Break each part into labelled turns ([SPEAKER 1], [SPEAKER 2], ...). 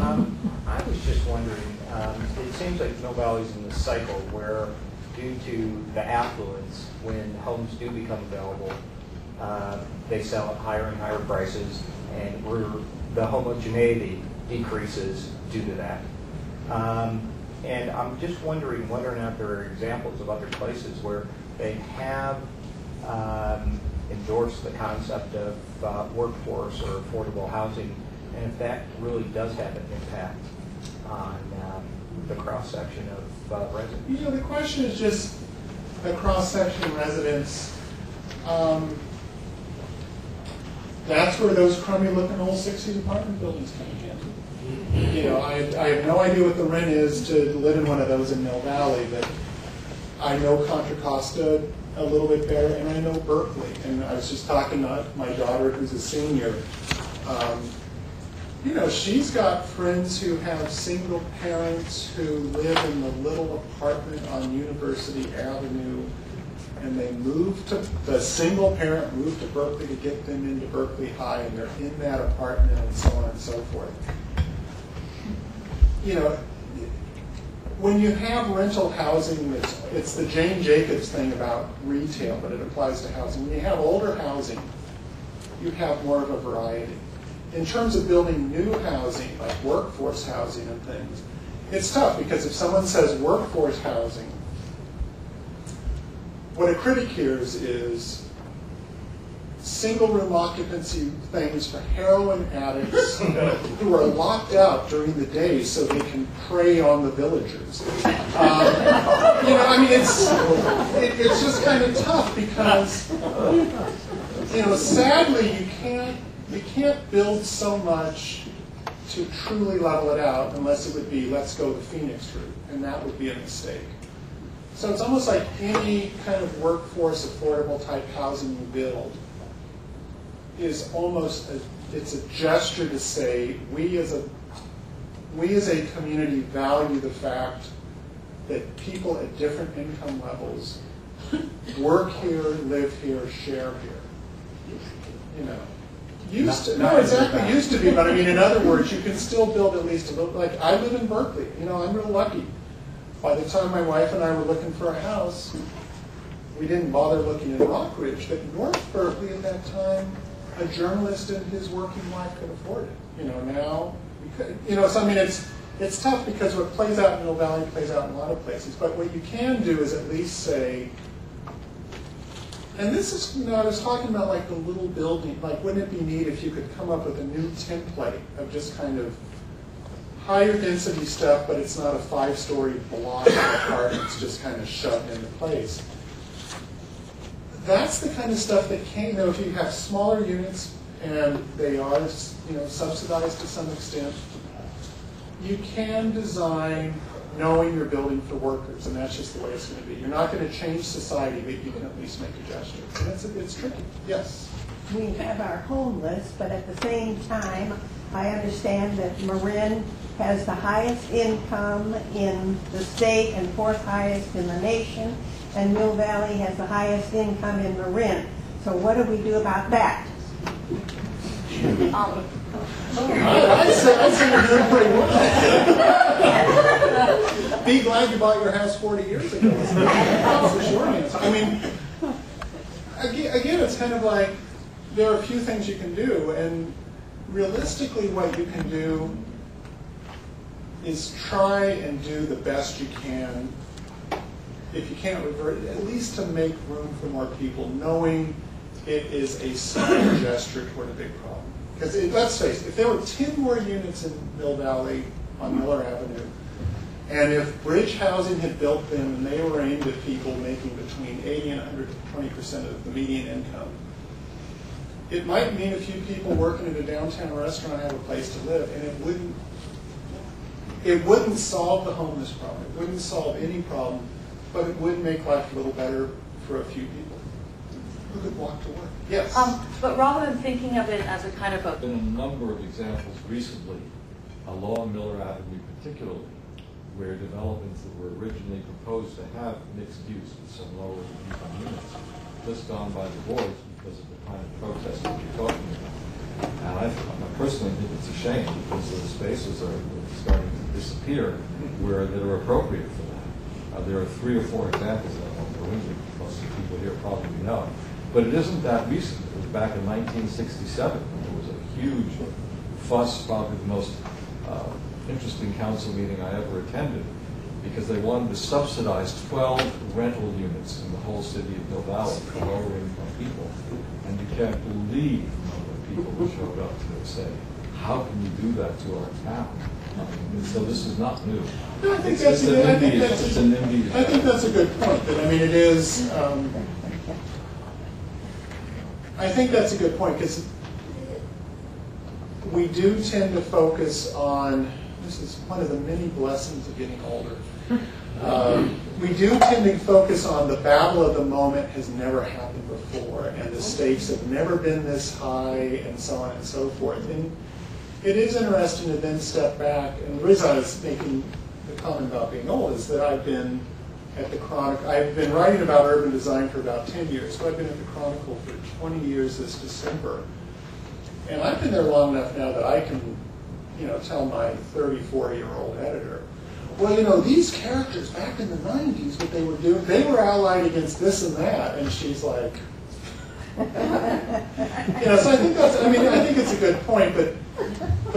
[SPEAKER 1] I was just wondering, it seems like Mill Valley's in this cycle where, due to the affluence, when homes do become available, they sell at higher and higher prices, and the homogeneity decreases due to that. And I'm just wondering whether or not there are examples of other places where they have endorsed the concept of workforce or affordable housing, and if that really does have an impact on the cross-section of residents.
[SPEAKER 2] You know, the question is just the cross-section of residents. That's where those crummy-looking old 60s apartment buildings come in. You know, I have no idea what the rent is to live in one of those in Mill Valley, but I know Contra Costa a little bit better, and I know Berkeley. And I was just talking to my daughter, who's a senior. You know, she's got friends who have single parents who live in the little apartment on University Avenue, and they the single parent moved to Berkeley to get them into Berkeley High, and they're in that apartment, and so on and so forth. You know, when you have rental housing, it's the Jane Jacobs thing about retail, but it applies to housing. When you have older housing, you have more of a variety. In terms of building new housing, like workforce housing and things, it's tough because if someone says workforce housing, what a critic hears is single-room occupancy things for heroin addicts who are locked out during the day so they can prey on the villagers. You know, I mean, it's just kind of tough because, you know, sadly you can't build so much to truly level it out unless it would be let's go the Phoenix route, and that would be a mistake. So it's almost like any kind of workforce affordable type housing you build is almost it's a gesture to say we as a community value the fact that people at different income levels work here, live here, share here. You know, used to be, but I mean, in other words, you can still build at least a little. Like I live in Berkeley. You know, I'm real lucky. By the time my wife and I were looking for a house, we didn't bother looking in Rockridge, but North Berkeley at that time, a journalist and his working wife could afford it. You know, now we could. You know, so I mean, it's tough because what plays out in Mill Valley plays out in a lot of places. But what you can do is at least say, and this is, you know, I was talking about like the little building. Like, wouldn't it be neat if you could come up with a new template of just kind of higher density stuff, but it's not a 5-story block of apartments just kind of shoved into place. That's the kind of stuff that can, you know, if you have smaller units and they are, you know, subsidized to some extent, you can design knowing you're building for workers, and that's just the way it's going to be. You're not going to change society, but you can at least make a gesture. And it's tricky. Yes?
[SPEAKER 3] We have our homeless, but at the same time, I understand that Marin has the highest income in the state and 4th highest in the nation, and Mill Valley has the highest income in Marin. So what do we do about that?
[SPEAKER 2] I'd say you're doing pretty well. Be glad you bought your house 40 years ago. That's the short answer. I mean, again, it's kind of like there are a few things you can do, and realistically what you can do is try and do the best you can. If you can't revert, at least to make room for more people, knowing it is a small gesture toward a big problem. Because let's face it, if there were 10 more units in Mill Valley on Miller Avenue, and if Bridge Housing had built them and they were aimed at people making between 80 and 120% of the median income, it might mean a few people working at a downtown restaurant have a place to live, and it wouldn't solve the homeless problem. It wouldn't solve any problem, but it would make life a little better for a few people who could walk to work. Yes?
[SPEAKER 4] But rather than thinking of it as a kind of a...
[SPEAKER 5] There have been a number of examples recently along Miller Avenue particularly, where developments that were originally proposed to have mixed use with some lower income units just gone by the boards because of the kind of protests that you're talking about. And I personally think it's a shame because those spaces are starting to disappear where that are appropriate for that. There are 3 or 4 examples that I won't go into. Most of the people here probably know. But it isn't that recent. It was back in 1967 when there was a huge fuss, probably the most interesting council meeting I ever attended, because they wanted to subsidize 12 rental units in the whole city of Mill Valley for lower-income people. And you can't believe the number of people who showed up to say, how can you do that to our town? And so this is not new.
[SPEAKER 2] No, I think
[SPEAKER 5] It's an
[SPEAKER 2] I
[SPEAKER 5] NIMBY.
[SPEAKER 2] think that's a good point. But I mean, it is. I think that's a good point because we do tend to focus on. This is one of the many blessings of getting older. We do tend to focus on the battle of the moment has never happened before, and the stakes have never been this high, and so on and so forth. And it is interesting to then step back. And the reason I was making the comment about being old is that I've been at the Chronicle. I've been writing about urban design for about 10 years, so I've been at the Chronicle for 20 years this December. And I've been there long enough now that I can, tell my 34-year-old editor, well, these characters back in the 90s, what they were doing, they were allied against this and that. And she's like, so I think I think it's a good point, but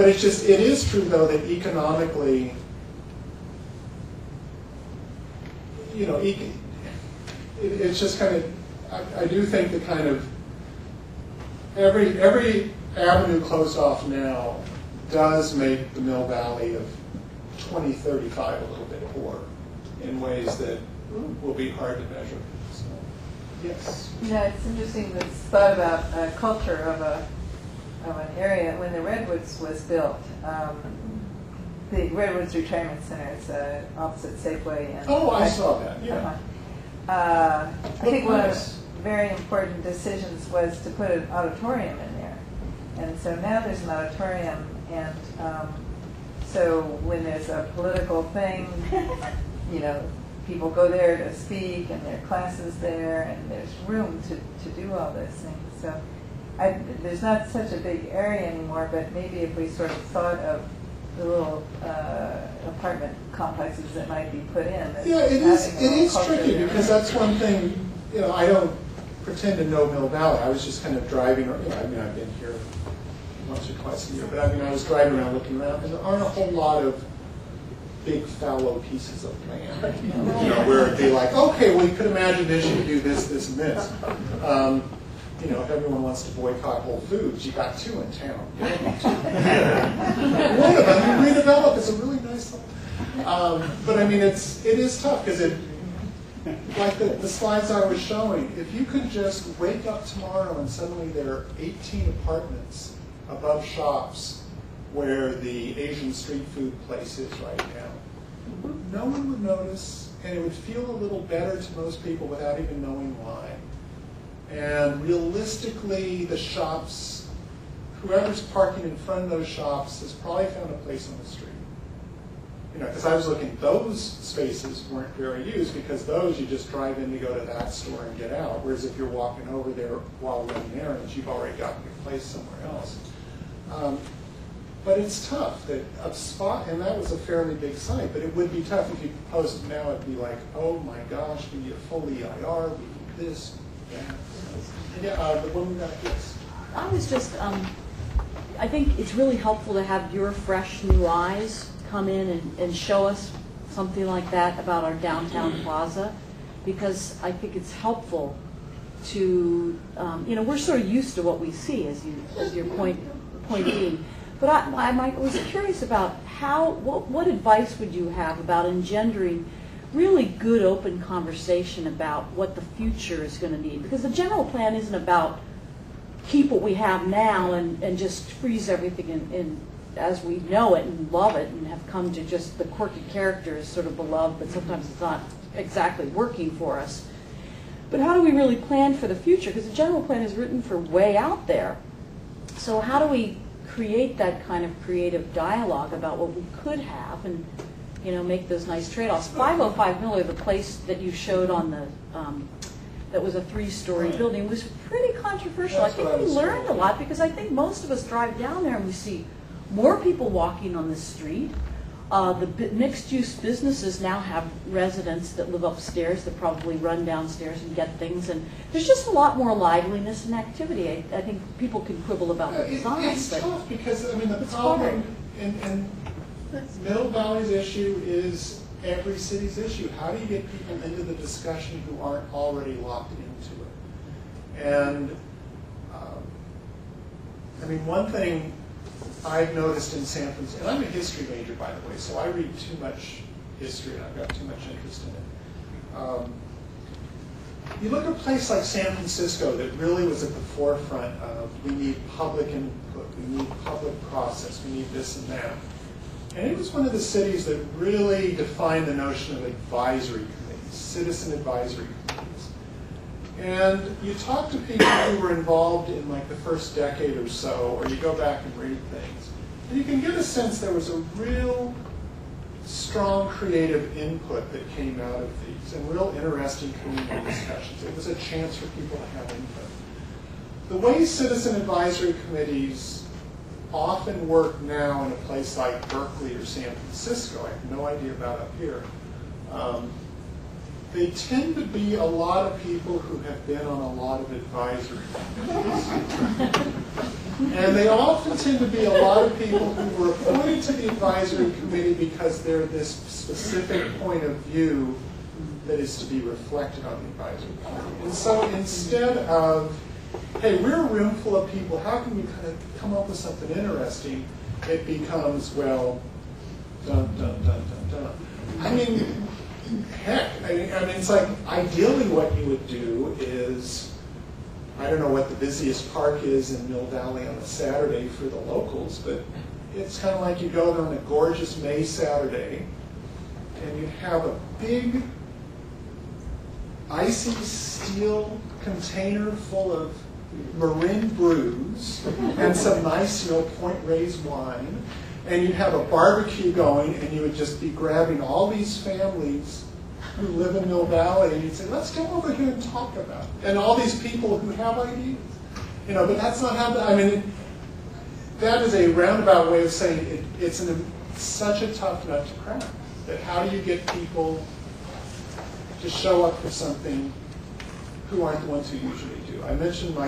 [SPEAKER 2] it is true though that economically, it's just kind of, I do think that kind of every avenue closed off now does make the Mill Valley of 2035 a little bit poorer in ways that will be hard to measure. So, yes.
[SPEAKER 6] It's interesting this thought about culture of an area. When the Redwoods was built, the Redwoods Retirement Center is opposite Safeway. And
[SPEAKER 2] I saw that. Yeah.
[SPEAKER 6] I think one of the very important decisions was to put an auditorium in there, and so now there's an auditorium, and so when there's a political thing, people go there to speak, and there are classes there, and there's room to do all those things. So there's not such a big area anymore, but maybe if we sort of thought of the little apartment complexes that might be put in.
[SPEAKER 2] Yeah, it is tricky because that's one thing, I don't pretend to know Mill Valley. I was just kind of driving, I've been here once or twice a year, but I was driving around looking around, and there aren't a whole lot of big fallow pieces of land, where it'd be like, okay, well, you could imagine this, you could do this, this, and this. If everyone wants to boycott Whole Foods, you got 2 in town. You don't need 2. One of them you redevelop. It's a really nice one. But it is tough because like the slides I was showing, if you could just wake up tomorrow and suddenly there are 18 apartments above shops where the Asian street food place is right now, no one would notice, and it would feel a little better to most people without even knowing why. And realistically, the shops, whoever's parking in front of those shops has probably found a place on the street. Because I was looking, those spaces weren't very used because those you just drive in to go to that store and get out. Whereas if you're walking over there while running errands, you've already gotten your place somewhere else. But it's tough that a spot, and that was a fairly big site, but it would be tough if you proposed it now. It'd be like, oh my gosh, we need a full EIR, we need this, that. Yeah, the woman got this.
[SPEAKER 7] I was just, I think it's really helpful to have your fresh new eyes come in and show us something like that about our downtown plaza, because I think it's helpful to, we're sort of used to what we see, as your point being. But I was curious about what advice would you have about engendering really good open conversation about what the future is going to need? Because the general plan isn't about keep what we have now and just freeze everything in as we know it and love it and have come to just the quirky characters sort of beloved, but sometimes it's not exactly working for us. But how do we really plan for the future? Because the general plan is written for way out there. So how do we create that kind of creative dialogue about what we could have and make those nice trade-offs? 505 Miller, the place that you showed on the that was a 3-story
[SPEAKER 2] Right.
[SPEAKER 7] building. It was pretty controversial.
[SPEAKER 2] That's
[SPEAKER 7] I think
[SPEAKER 2] what I
[SPEAKER 7] we
[SPEAKER 2] was
[SPEAKER 7] learned a
[SPEAKER 2] told.
[SPEAKER 7] lot because I think most of us drive down there and we see more people walking on the street. The mixed-use businesses now have residents that live upstairs that probably run downstairs and get things, and there's just a lot more liveliness and activity. I think people can quibble about the design,
[SPEAKER 2] It's
[SPEAKER 7] but
[SPEAKER 2] tough because, I mean, the
[SPEAKER 7] it's
[SPEAKER 2] problem,
[SPEAKER 7] hard.
[SPEAKER 2] and Middle Valley's issue is every city's issue. How do you get people into the discussion who aren't already locked into it? And, I mean, one thing I've noticed in San Francisco, and I'm a history major, by the way, so I read too much history and I've got too much interest in it. You look at a place like San Francisco that really was at the forefront of we need public input, we need public process, we need this and that. And it was one of the cities that really defined the notion of advisory committees, citizen advisory committees. And you talk to people who were involved in like the first decade or so, or you go back and read things, and you can get a sense there was a real strong creative input that came out of these, and real interesting community discussions. It was a chance for people to have input. The way citizen advisory committees often work now in a place like Berkeley or San Francisco, I have no idea about up here, they tend to be a lot of people who have been on a lot of advisory committees. And they often tend to be a lot of people who were appointed to the advisory committee because they're this specific point of view that is to be reflected on the advisory committee. And so instead of, hey, we're a room full of people, how can we kind of come up with something interesting, it becomes, well, dun, dun, dun, dun, dun. I mean, heck, I mean, it's like, ideally what you would do is, I don't know what the busiest park is in Mill Valley on a Saturday for the locals, but it's kind of like you go there on a gorgeous May Saturday, and you have a big icy steel container full of Marin brews and some nice, Point Reyes wine, and you'd have a barbecue going, and you would just be grabbing all these families who live in Mill Valley, and you'd say, let's go over here and talk about it. And all these people who have ideas. But that's not how, I mean, that is a roundabout way of saying it's such a tough nut to crack. That how do you get people to show up for something who aren't the ones who usually do? I mentioned my